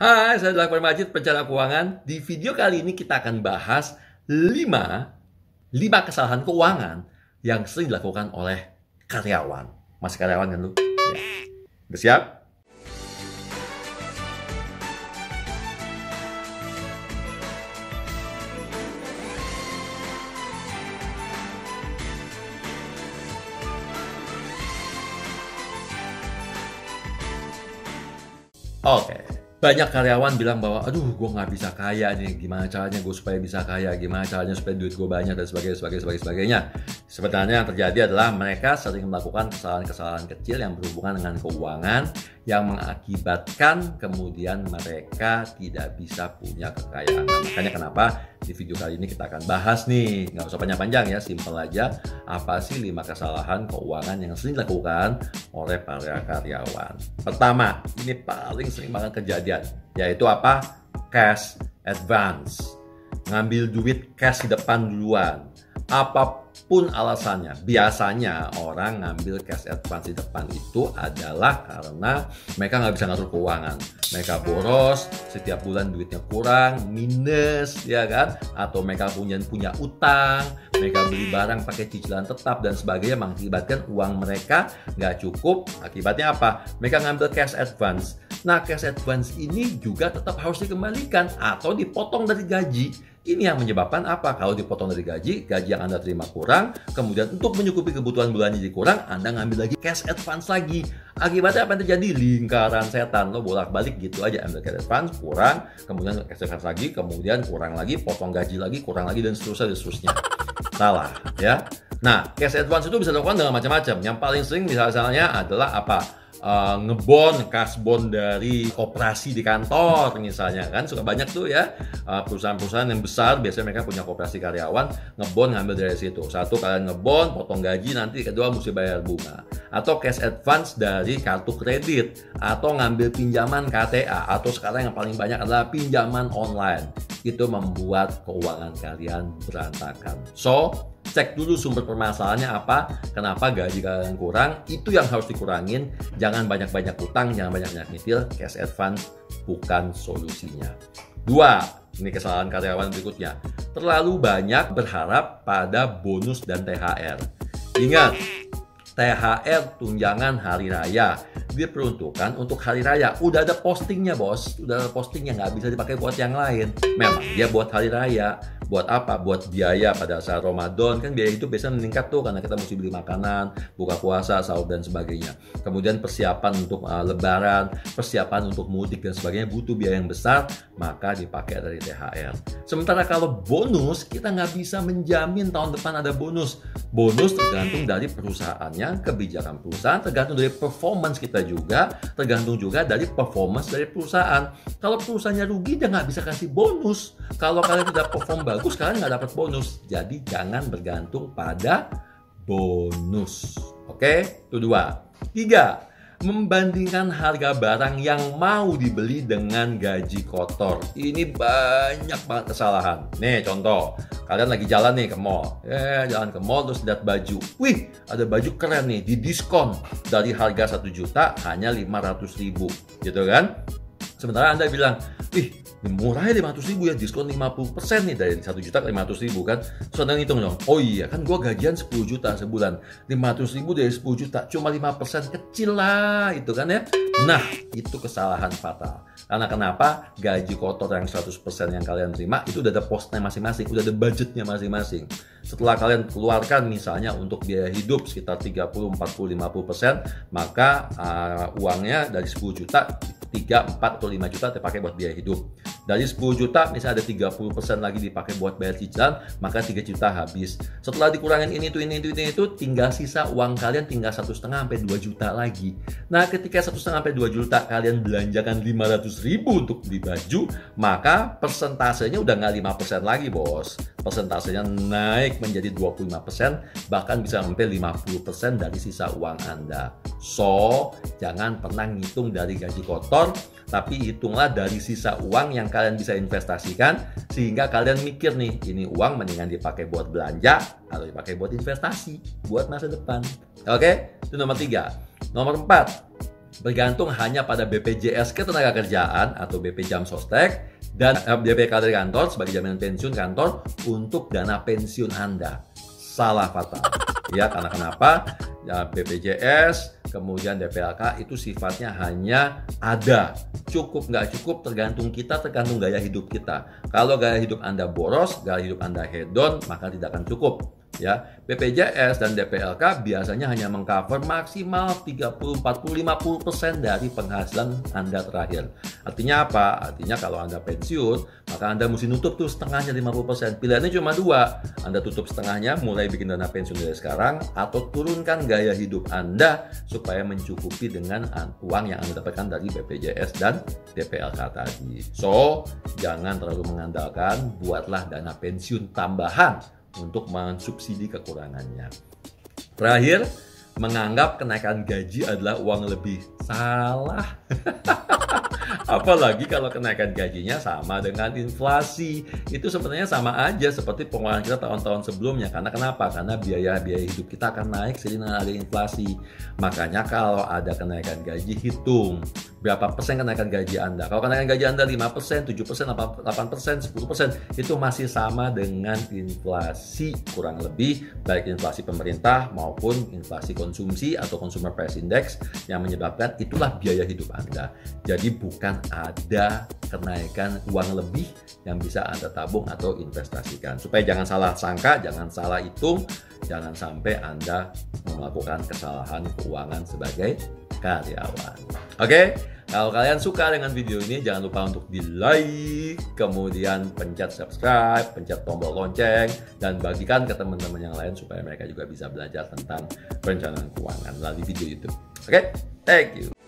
Hai, saya adalah Pak Majid, perencana keuangan. Di video kali ini kita akan bahas 5 kesalahan keuangan yang sering dilakukan oleh karyawan. Masih karyawan kan lu? Ya. Udah siap? Oke. Banyak karyawan bilang bahwa, aduh gue nggak bisa kaya nih, gimana caranya gue supaya bisa kaya, gimana caranya supaya duit gue banyak, dan sebagainya. Sebenarnya yang terjadi adalah mereka sering melakukan kesalahan-kesalahan kecil yang berhubungan dengan keuangan yang mengakibatkan kemudian mereka tidak bisa punya kekayaan. Nah, makanya kenapa di video kali ini kita akan bahas nih, nggak usah panjang-panjang ya, simple aja, apa sih 5 kesalahan keuangan yang sering dilakukan oleh para karyawan. Pertama, ini paling sering banget kejadian, yaitu apa? Cash advance. Ngambil duit cash di depan duluan. Apapun alasannya, biasanya orang ngambil cash advance di depan itu adalah karena mereka nggak bisa ngatur keuangan. Mereka boros, setiap bulan duitnya kurang, minus, ya kan? Atau mereka punya utang, mereka beli barang pakai cicilan tetap dan sebagainya, mengakibatkan uang mereka nggak cukup. Akibatnya apa? Mereka ngambil cash advance. Nah, cash advance ini juga tetap harus dikembalikan atau dipotong dari gaji. Ini yang menyebabkan apa? Kalau dipotong dari gaji yang Anda terima kurang, kemudian untuk menyukupi kebutuhan bulannya jadi kurang, Anda ngambil lagi cash advance lagi. Akibatnya apa yang terjadi? Lingkaran setan. Lo bolak-balik gitu aja, ambil cash advance, kurang, kemudian cash advance lagi, kemudian kurang lagi, potong gaji lagi, kurang lagi, dan seterusnya. Salah, ya. Nah, cash advance itu bisa dilakukan dengan macam-macam. Yang paling sering misalnya adalah apa? Ngebon, kasbon dari koperasi di kantor misalnya, kan suka banyak tuh ya, perusahaan-perusahaan yang besar biasanya mereka punya koperasi karyawan, ngebon ngambil dari situ. Satu, kalian ngebon, potong gaji, nanti kedua mesti bayar bunga. Atau cash advance dari kartu kredit, atau ngambil pinjaman KTA, atau sekarang yang paling banyak adalah pinjaman online. Itu membuat keuangan kalian berantakan. So, cek dulu sumber permasalahannya apa, kenapa gaji kalian kurang, itu yang harus dikurangin. Jangan banyak-banyak utang, jangan banyak-banyak nyicil, cash advance bukan solusinya. 2, ini kesalahan karyawan berikutnya, terlalu banyak berharap pada bonus dan THR. Ingat, THR tunjangan hari raya diperuntukkan untuk hari raya. Udah ada postingnya bos, udah ada postingnya, nggak bisa dipakai buat yang lain. Memang dia buat hari raya. Buat apa? Buat biaya pada saat Ramadan, kan biaya itu biasanya meningkat tuh karena kita mesti beli makanan, buka puasa, sahur dan sebagainya. Kemudian persiapan untuk lebaran, persiapan untuk mudik dan sebagainya butuh biaya yang besar, maka dipakai dari THR. Sementara kalau bonus, kita nggak bisa menjamin tahun depan ada bonus. Bonus tergantung dari perusahaannya, kebijakan perusahaan, tergantung dari performance kita juga, tergantung juga dari performance dari perusahaan. Kalau perusahaannya rugi, dia nggak bisa kasih bonus. Kalau kalian tidak perform bagus, kalian nggak dapat bonus. Jadi jangan bergantung pada bonus. Oke, itu 2. 3, membandingkan harga barang yang mau dibeli dengan gaji kotor. Ini banyak banget kesalahan. Nih contoh, kalian lagi jalan nih ke mall. Jalan ke mall terus lihat baju. Wih, ada baju keren nih, didiskon dari harga 1 juta hanya 500.000, gitu kan? Sementara Anda bilang, ih, murah ya 500.000 ya, diskon 50% nih dari 1 juta ke 500.000 kan. So, Anda hitung dong, oh iya kan gue gajian 10 juta sebulan, 500.000 dari 10 juta, cuma 5% kecil lah itu kan ya. Nah, itu kesalahan fatal. Karena kenapa? Gaji kotor yang 100% yang kalian terima, itu udah ada postnya masing-masing, udah ada budgetnya masing-masing. Setelah kalian keluarkan misalnya untuk biaya hidup sekitar 30, 40, 50%, maka uangnya dari 10 juta, 3, 4, atau 5 juta dipakai buat biaya hidup. Dari 10 juta misalnya ada 30% lagi dipakai buat bayar cicilan, maka 3 juta habis. Setelah dikurangin ini itu, tinggal sisa uang kalian tinggal 1,5 sampai 2 juta lagi. Nah, ketika 1,5 sampai 2 juta kalian belanjakan 500.000 untuk beli baju, maka persentasenya udah nggak 5% lagi bos. Persentasenya naik menjadi 25%, bahkan bisa sampai 50% dari sisa uang Anda. So, jangan pernah ngitung dari gaji kotor, tapi hitunglah dari sisa uang yang kalian bisa investasikan, sehingga kalian mikir nih, ini uang mendingan dipakai buat belanja atau dipakai buat investasi, buat masa depan. Oke? Itu nomor 3. Nomor 4, bergantung hanya pada BPJS Ketenagakerjaan atau BP Jam Sostek dan BPK dari kantor sebagai jaminan pensiun kantor untuk dana pensiun Anda. Salah fatal. Ya, karena kenapa? Ya, BPJS, kemudian DPLK itu sifatnya hanya ada. Cukup nggak cukup tergantung kita, tergantung gaya hidup kita. Kalau gaya hidup Anda boros, gaya hidup Anda hedon, maka tidak akan cukup. Ya, BPJS dan DPLK biasanya hanya mengcover maksimal 30, 40, 50% dari penghasilan Anda terakhir. Artinya apa? Artinya kalau Anda pensiun, maka Anda mesti nutup tuh setengahnya 50%. Pilihannya cuma dua. Anda tutup setengahnya, mulai bikin dana pensiun dari sekarang, atau turunkan gaya hidup Anda supaya mencukupi dengan uang yang Anda dapatkan dari BPJS dan DPLK tadi. So, jangan terlalu mengandalkan, buatlah dana pensiun tambahan untuk mensubsidi kekurangannya. Terakhir, menganggap kenaikan gaji adalah uang lebih. Salah. Apalagi kalau kenaikan gajinya sama dengan inflasi. Itu sebenarnya sama aja seperti pengeluaran kita tahun-tahun sebelumnya. Karena kenapa? Karena biaya-biaya hidup kita akan naik seiring dengan ada inflasi. Makanya kalau ada kenaikan gaji, hitung berapa persen kenaikan gaji Anda. Kalau kenaikan gaji Anda 5%, 7%, 8%, 10%, itu masih sama dengan inflasi kurang lebih, baik inflasi pemerintah maupun inflasi konsumsi atau Consumer Price Index yang menyebabkan itulah biaya hidup Anda. Jadi bukan ada kenaikan uang lebih yang bisa Anda tabung atau investasikan. Supaya jangan salah sangka, jangan salah hitung, jangan sampai Anda melakukan kesalahan keuangan sebagai karyawan. Oke, kalau kalian suka dengan video ini, jangan lupa untuk di-like, kemudian pencet subscribe, pencet tombol lonceng, dan bagikan ke teman-teman yang lain supaya mereka juga bisa belajar tentang perencanaan keuangan melalui video YouTube. Oke, thank you.